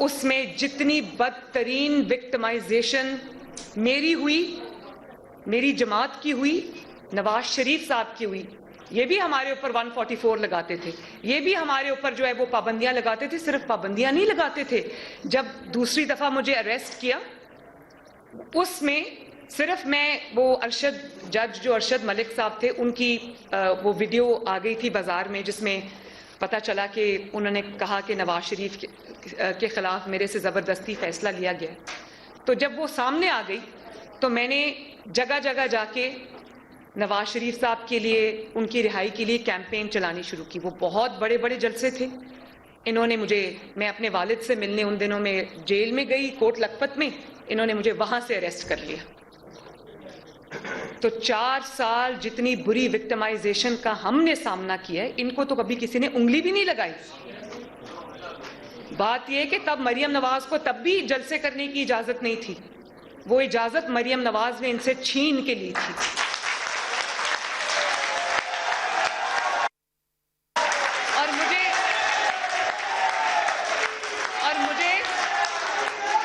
उसमें जितनी बदतरीन विक्टिमाइजेशन मेरी हुई, मेरी जमात की हुई, नवाज शरीफ साहब की हुई, ये भी हमारे ऊपर 144 लगाते थे, ये भी हमारे ऊपर जो है वो पाबंदियां लगाते थे। सिर्फ पाबंदियां नहीं लगाते थे, जब दूसरी दफा मुझे अरेस्ट किया उसमें सिर्फ मैं वो जज जो अरशद मलिक साहब थे, उनकी वो वीडियो आ गई थी बाजार में, जिसमें पता चला कि उन्होंने कहा कि नवाज शरीफ के खिलाफ मेरे से ज़बरदस्ती फैसला लिया गया। तो जब वो सामने आ गई तो मैंने जगह जगह जाके नवाज शरीफ साहब के लिए, उनकी रिहाई के लिए कैंपेन चलानी शुरू की। वो बहुत बड़े बड़े जलसे थे। इन्होंने मैं अपने वालिद से मिलने उन दिनों में जेल में गई, कोट लखपत में, इन्होंने मुझे वहां से अरेस्ट कर लिया। तो 4 साल जितनी बुरी विक्टिमाइजेशन का हमने सामना किया है, इनको तो कभी किसी ने उंगली भी नहीं लगाई। बात यह कि तब मरियम नवाज को तब भी जलसे करने की इजाजत नहीं थी, वो इजाजत मरियम नवाज ने इनसे छीन के ली थी।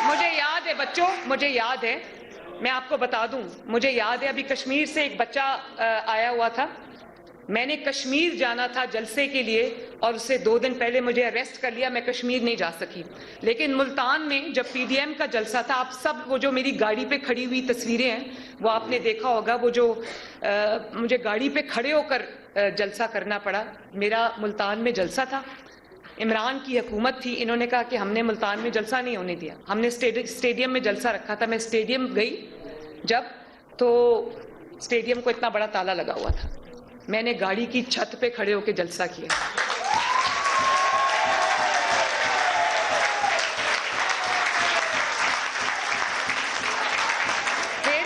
मुझे याद है बच्चों, मुझे याद है, मैं आपको बता दूं, मुझे याद है अभी कश्मीर से एक बच्चा आया हुआ था। मैंने कश्मीर जाना था जलसे के लिए और उससे 2 दिन पहले मुझे अरेस्ट कर लिया, मैं कश्मीर नहीं जा सकी। लेकिन मुल्तान में जब पीडीएम का जलसा था, आप सब वो जो मेरी गाड़ी पे खड़ी हुई तस्वीरें हैं वो आपने देखा होगा। वो जो मुझे गाड़ी पे खड़े होकर जलसा करना पड़ा, मेरा मुल्तान में जलसा था। इमरान की हुकूमत थी, इन्होंने कहा कि हमने मुल्तान में जलसा नहीं होने दिया, हमने स्टेडियम में जलसा रखा था। मैं स्टेडियम गई जब, तो स्टेडियम को इतना बड़ा ताला लगा हुआ था, मैंने गाड़ी की छत पे खड़े होकर जलसा किया। फिर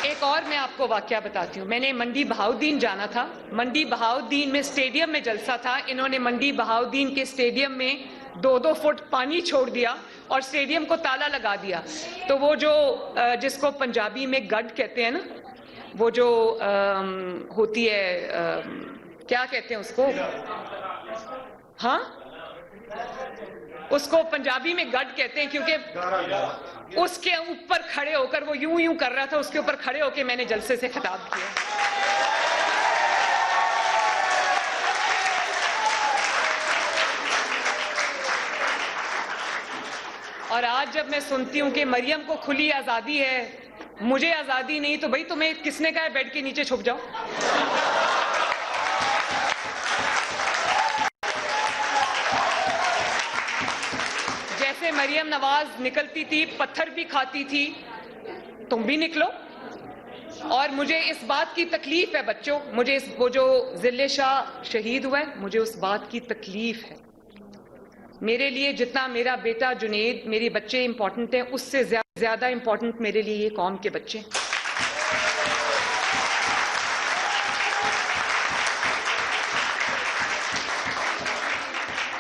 एक और मैं आपको वाकया बताती हूँ। मैंने मंडी बहाउद्दीन जाना था, मंडी बहाउद्दीन में स्टेडियम में जलसा था। इन्होंने मंडी बहाउद्दीन के स्टेडियम में 2-2 फुट पानी छोड़ दिया और स्टेडियम को ताला लगा दिया। तो वो जो जिसको पंजाबी में गड कहते हैं ना, वो जो होती है, क्या कहते हैं उसको, हाँ, उसको पंजाबी में गड कहते हैं, क्योंकि उसके ऊपर खड़े होकर वो यूं यूं कर रहा था, उसके ऊपर खड़े होकर मैंने जलसे से खिताब किया। और आज जब मैं सुनती हूं कि मरियम को खुली आजादी है, मुझे आजादी नहीं, तो भाई तुम्हें किसने कहा बेड के नीचे छुप जाओ? जैसे मरियम नवाज निकलती थी, पत्थर भी खाती थी, तुम भी निकलो। और मुझे इस बात की तकलीफ है बच्चों, मुझे वो जो जिले शाह शहीद हुआ है, मुझे उस बात की तकलीफ है। मेरे लिए जितना मेरा बेटा जुनेद, मेरे बच्चे इंपॉर्टेंट हैं, उससे ज्यादा इंपॉर्टेंट मेरे लिए ये कौम के बच्चे।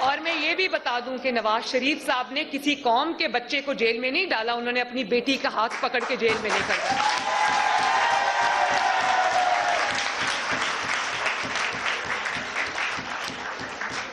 और मैं ये भी बता दूं कि नवाज शरीफ साहब ने किसी कौम के बच्चे को जेल में नहीं डाला, उन्होंने अपनी बेटी का हाथ पकड़ के जेल में लेकर गए।